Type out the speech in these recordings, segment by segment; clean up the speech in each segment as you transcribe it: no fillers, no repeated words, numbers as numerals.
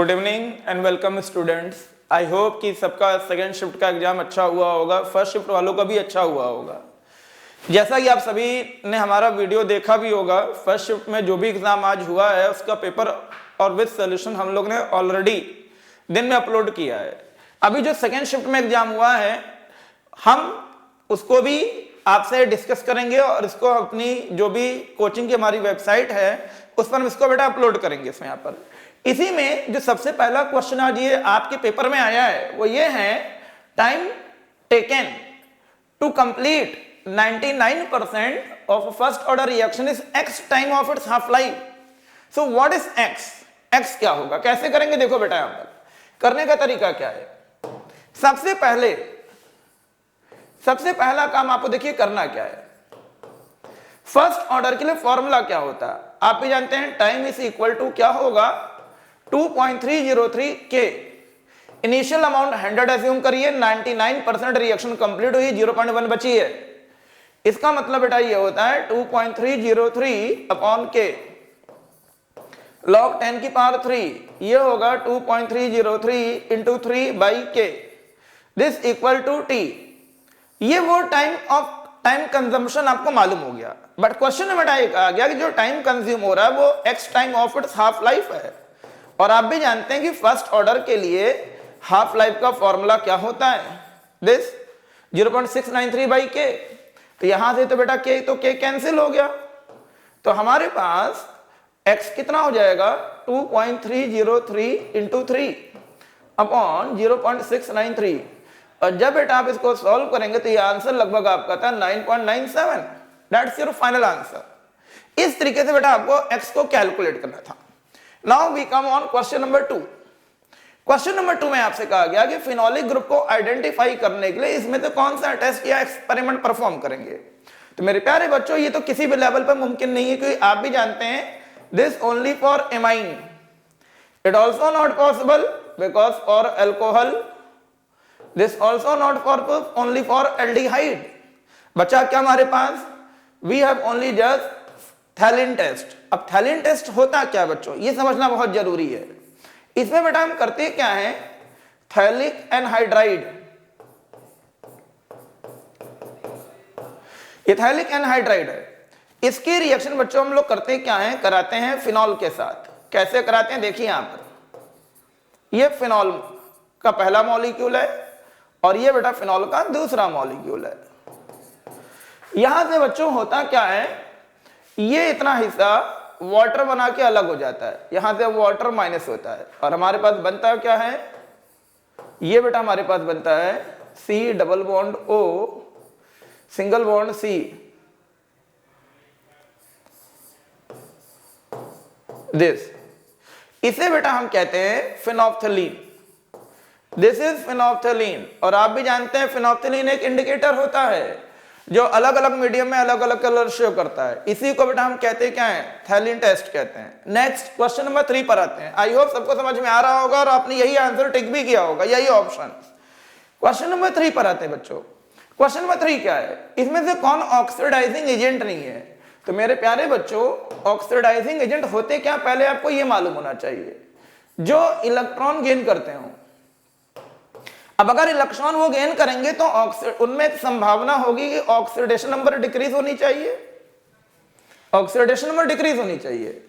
Good evening and welcome students. I hope कि सबका second shift का एग्जाम अच्छा हुआ होगा, फर्स्ट शिफ्ट वालों का भी अच्छा हुआ होगा। जैसा कि आप सभी ने हमारा वीडियो देखा भी होगा, फर्स्ट शिफ्ट में जो भी एग्जाम आज हुआ है उसका पेपर और विद सोल्यूशन हम लोग ने ऑलरेडी दिन में अपलोड किया है। अभी जो सेकेंड शिफ्ट में एग्जाम हुआ है हम उसको भी आपसे डिस्कस करेंगे और इसको अपनी जो भी कोचिंग की हमारी वेबसाइट है उस पर हम इसको बेटा अपलोड करेंगे। इसमें यहाँ पर इसी में जो सबसे पहला क्वेश्चन आज ये आपके पेपर में आया है वो ये है, time taken to complete 99% of first order reaction is x time of its half life. So what is x? x क्या होगा, कैसे करेंगे? देखो बेटा यहां पर करने का तरीका क्या है। सबसे पहला काम आपको देखिए करना क्या है। फर्स्ट ऑर्डर के लिए फॉर्मूला क्या होता है आप भी जानते हैं, टाइम इज इक्वल टू क्या होगा 2.303 के। इनिशियल अमाउंट 100 एज्यूम करिए, 99% रिएक्शन कंप्लीट हुई, 0.1 बची है। इसका मतलब बेटा ये होता है 2.303 अपॉन के log 10 की पावर 3, ये होगा 2.303 इंटू 3 बाई के, दिस इक्वल टू टी। ये वो टाइम कंजम्पशन आपको मालूम हो गया। बट क्वेश्चन में बेटा एक आ गया कि जो टाइम कंज्यूम हो रहा है वो x time of its half life है, और आप भी जानते हैं कि फर्स्ट ऑर्डर के लिए हाफ लाइफ का फॉर्मूला क्या होता है, दिस 0.693 बाई के। तो यहां से तो बेटा के तो के कैंसिल हो गया, तो हमारे पास x कितना हो जाएगा 2.303 इंटू 3 अपॉन 0.693। और जब बेटा आप इसको सॉल्व करेंगे तो ये आंसर लगभग आपका था 9.97। That's your final answer. इस तरीके से बेटा आपको x को कैलकुलेट करना था। Now we come on question number 2। Question number 2 में आपसे कहा गया कि फिनोलिक ग्रुप को आइडेंटिफाई करने के लिए इसमें तो कौन सा टेस्ट या एक्सपेरिमेंट परफॉर्म करेंगे। तो मेरे प्यारे बच्चों ये तो किसी भी लेवल पर मुमकिन नहीं है, क्योंकि आप भी जानते हैं this only for amine, it also not possible because for alcohol, this also not for only for aldehyde. बच्चा क्या हमारे पास, we have only just Tollens test. अब थैलिन टेस्ट होता क्या बच्चों, ये समझना बहुत जरूरी है। इसमें बेटा हम करते क्या है, थैलिक एनहाइड्राइड, ये थैलिक एनहाइड्राइड है, इसकी रिएक्शन बच्चों हम लोग करते क्या है, कराते हैं फिनॉल के साथ। कैसे कराते हैं देखिए यहां पर, ये फिनॉल का पहला मॉलिक्यूल है और ये बेटा फिनॉल का दूसरा मॉलिक्यूल है। यहां से बच्चों होता क्या है, ये इतना हिस्सा वाटर बना के अलग हो जाता है, यहां से वाटर माइनस होता है और हमारे पास बनता क्या है, ये बेटा हमारे पास बनता है C double bond O single bond C। This, इसे बेटा हम कहते हैं फिनोप्थलीन, दिस इज फिनोप्थलीन। और आप भी जानते हैं फिनोप्थलीन एक इंडिकेटर होता है जो अलग अलग मीडियम में अलग अलग कलर शो करता है, इसी को बेटा हम कहते हैं क्या है, थैलिन टेस्ट कहते हैं। नेक्स्ट क्वेश्चन नंबर 3 पर आते हैं। आई होप सबको समझ में आ रहा होगा और आपने यही आंसर टिक भी किया होगा, यही ऑप्शन। क्वेश्चन नंबर 3 पर आते हैं बच्चों। क्वेश्चन नंबर 3 क्या है, इसमें से कौन ऑक्सीडाइजिंग एजेंट नहीं है। तो मेरे प्यारे बच्चों ऑक्सीडाइजिंग एजेंट होते क्या, पहले आपको यह मालूम होना चाहिए, जो इलेक्ट्रॉन गेन करते हो। अब अगर इलेक्ट्रॉन वो गेन करेंगे तो उनमें एक संभावना होगी कि ऑक्सीडेशन नंबर डिक्रीज होनी चाहिए, ऑक्सीडेशन नंबर डिक्रीज होनी चाहिए।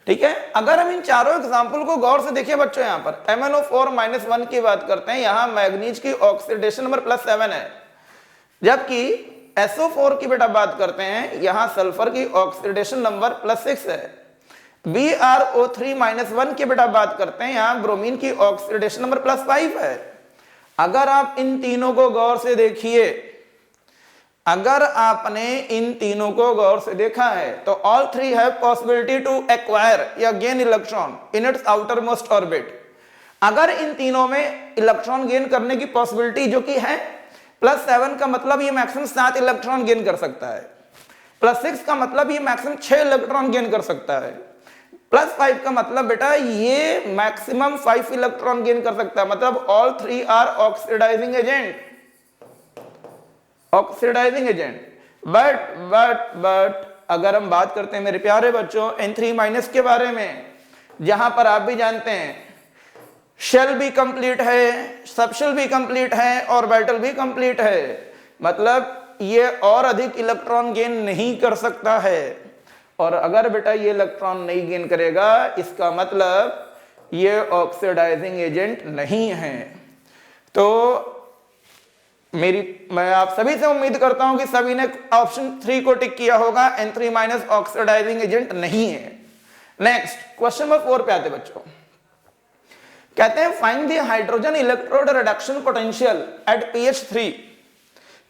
ठीक है, अगर हम इन चारों एग्जांपल को गौर से देखिए बच्चों, यहां पर MnO4-1 की बात करते हैं, यहां मैग्नीज की ऑक्सीडेशन नंबर +7 है, जबकि SO4 की बेटा बात करते हैं, यहां सल्फर की ऑक्सीडेशन नंबर +6 है। BrO3-1 की बेटा बात करते हैं, यहां ब्रोमीन की ऑक्सीडेशन नंबर +5 है। अगर आप इन तीनों को गौर से देखिए, अगर आपने इन तीनों को गौर से देखा है तो all three have possibility to acquire या gain electron in its outermost orbit. अगर इन तीनों में इलेक्ट्रॉन गेन करने की पॉसिबिलिटी जो कि है +7 का मतलब ये मैक्सिमम 7 इलेक्ट्रॉन गेन कर सकता है, +6 का मतलब ये मैक्सिमम 6 इलेक्ट्रॉन गेन कर सकता है, +5 का मतलब बेटा ये मैक्सिमम 5 इलेक्ट्रॉन गेन कर सकता है। मतलब all three are oxidising agent, oxidising agent. But अगर हम बात करते हैं मेरे प्यारे बच्चों N3- के बारे में, जहां पर आप भी जानते हैं शेल भी कंप्लीट है, सबशेल भी कंप्लीट है, ऑर्बिटल भी कंप्लीट है, मतलब ये और अधिक इलेक्ट्रॉन गेन नहीं कर सकता है। और अगर बेटा ये इलेक्ट्रॉन नहीं गेन करेगा, इसका मतलब ये ऑक्सीडाइजिंग एजेंट नहीं है। तो मैं आप सभी से उम्मीद करता हूं कि सभी ने ऑप्शन 3 को टिक किया होगा, N3- ऑक्सीडाइजिंग एजेंट नहीं है। नेक्स्ट क्वेश्चन नंबर 4 पे आते बच्चों। कहते हैं find the hydrogen electrode reduction potential at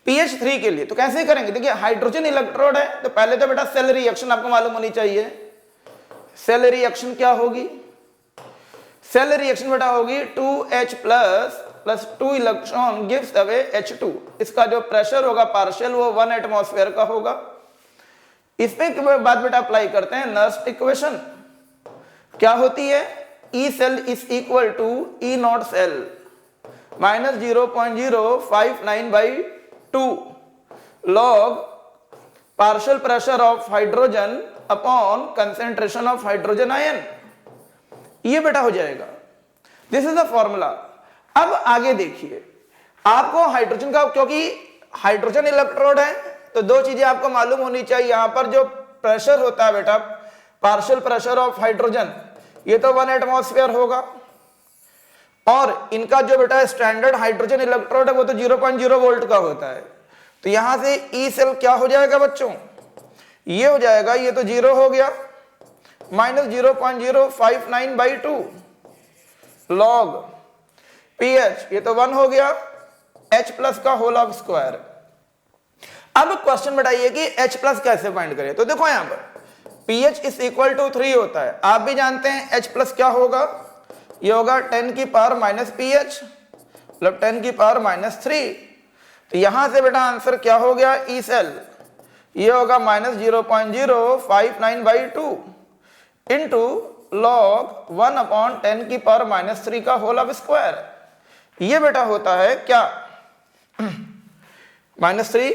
pH 3 के लिए। तो कैसे करेंगे? देखिए हाइड्रोजन इलेक्ट्रोड है तो पहले तो बेटा सेल रिएक्शन आपको मालूम होनी चाहिए। सेल रिएक्शन क्या होगी? सेल रिएक्शन बेटा होगी 2H plus 2 electron gives away H2। इसका जो प्रेशर होगा पार्शियल वो 1 एटमॉस्फेयर का होगा। इस पे बात बेटा अप्लाई करते हैं नर्स इक्वेशन। क्या होती है? E cell is equal to E not cell minus 0.059/2 log partial pressure of hydrogen upon concentration of hydrogen ion. ये बेटा हो जाएगा, दिस इज द फॉर्मूला। अब आगे देखिए, आपको हाइड्रोजन का, क्योंकि हाइड्रोजन इलेक्ट्रोड है तो दो चीजें आपको मालूम होनी चाहिए। यहां पर जो प्रेशर होता है बेटा पार्शियल प्रेशर ऑफ हाइड्रोजन, ये तो 1 एटमॉस्फेयर होगा, और इनका जो बेटा स्टैंडर्ड हाइड्रोजन इलेक्ट्रोड है वो तो 0.0 वोल्ट का होता है। तो यहां से ई सेल क्या हो जाएगा बच्चों? ये हो जाएगा, ये तो 0 हो गया, माइनस 0.059/2 लॉग pH, ये तो 1 हो गया, H प्लस का होल ऑफ स्क्वायर। अब क्वेश्चन बताइए कि H प्लस कैसे फाइंड करें। तो देखो यहां पर pH इज इक्वल टू 3 होता है, आप भी जानते हैं H प्लस क्या होगा, ये होगा 10 की पावर माइनस pH मतलब 10 की पावर -3। तो यहां से बेटा आंसर क्या हो गया? ई सेल ये होगा माइनस 0.059/2 इंटू लॉग 1/10 की पावर -3 का होल ऑफ स्क्वायर। ये बेटा होता है क्या? -3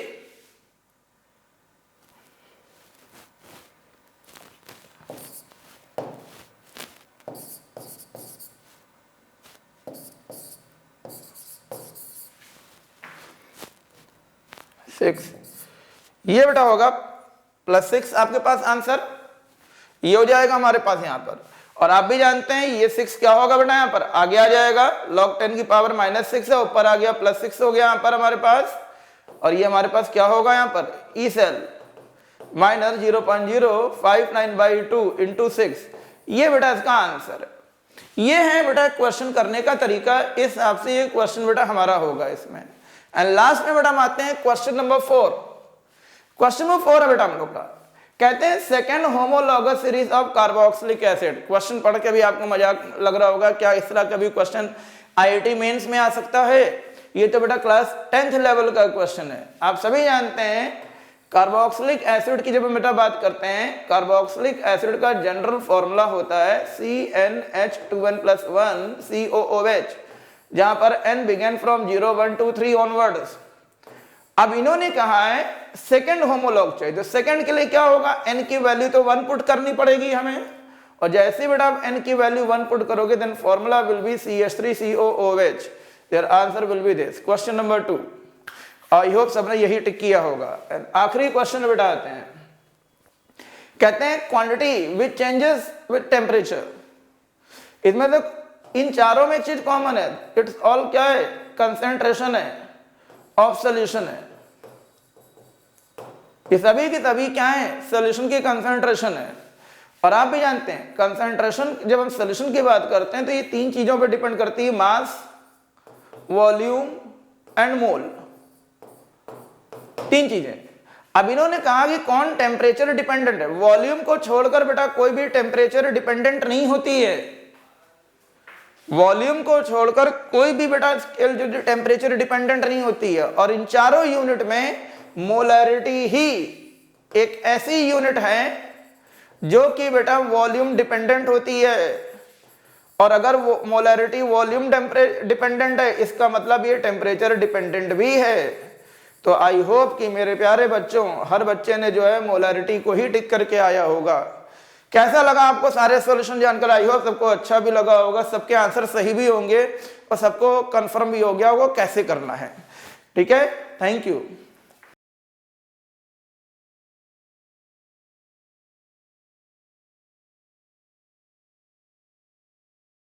6, ये बेटा होगा +6 आपके पास आंसर, ये हो जाएगा हमारे पास यहां पर। और आप भी जानते हैं ये 6 क्या होगा बेटा, यहां पर आगे आ जाएगा log 10 की पावर -6 है, ऊपर आ गया +6 हो गया यहां पर हमारे पास। और ये हमारे पास क्या होगा यहां पर? ई सेल माइनस 0.059/2 इंटू 6, ये बेटा इसका आंसर है। ये है बेटा क्वेश्चन करने का तरीका, इस हिसाब से ये क्वेश्चन बेटा हमारा होगा इसमें। एंड लास्ट में बेटा हम आते हैं क्वेश्चन नंबर 4। क्वेश्चन नंबर 4 है बेटा हम लोग का, कहते हैं second homologous series of carboxylic acid. Question पढ़ के भी आपको मजाक लग रहा होगा, क्या इस तरह का भी क्वेश्चन आईआईटी मेंस में आ सकता है? ये तो बेटा क्लास 10th लेवल का क्वेश्चन है। आप सभी जानते हैं कार्बोक्सिलिक एसिड की जब हम बेटा बात करते हैं, कार्बोक्सिलिक एसिड का जनरल फॉर्मूला होता है CnH2n+1 COOH, जहां पर n बिगेन फ्रॉम 0 1 2 3 ऑनवर्ड्स। अब इन्होंने कहा है सेकंड होमोलॉग चाहिए, तो सेकंड के लिए क्या होगा? n की वैल्यू तो 1 पुट करनी पड़ेगी हमें, और जैसे बेटा आप n की वैल्यू 1 पुट करोगे then formula will be CH3COOH। Their answer will be this. Question number 2, I hope सबने यही टिक किया होगा। आखिरी क्वेश्चन बेटा आते हैं, कहते हैं quantity which changes with temperature. इसमें तो इन चारों में एक चीज कॉमन है, इट्स ऑल क्या है? कंसेंट्रेशन है ऑफ सोल्यूशन है। ये सभी की सभी क्या है? सोल्यूशन की कंसेंट्रेशन है। और आप भी जानते हैं कंसेंट्रेशन, जब हम सोल्यूशन की बात करते हैं तो ये 3 चीजों पर डिपेंड करती है, मास, वॉल्यूम एंड मोल, 3 चीजें। अब इन्होंने कहा कि कौन टेम्परेचर डिपेंडेंट है। वॉल्यूम को छोड़कर बेटा कोई भी टेम्परेचर डिपेंडेंट नहीं होती है, वॉल्यूम को छोड़कर कोई भी बेटा जो टेम्परेचर डिपेंडेंट नहीं होती है। और इन चारों यूनिट में मोलैरिटी ही एक ऐसी यूनिट है जो कि बेटा वॉल्यूम डिपेंडेंट होती है। और अगर वो मोलैरिटी वॉल्यूम डिपेंडेंट है, इसका मतलब ये टेम्परेचर डिपेंडेंट भी है। तो आई होप कि मेरे प्यारे बच्चों, हर बच्चे ने जो है मोलैरिटी को ही टिक करके आया होगा। कैसा लगा आपको सारे सॉल्यूशन जानकर? आई होप सबको अच्छा भी लगा होगा, सबके आंसर सही भी होंगे और सबको कंफर्म भी हो गया होगा कैसे करना है। ठीक है, थैंक यू।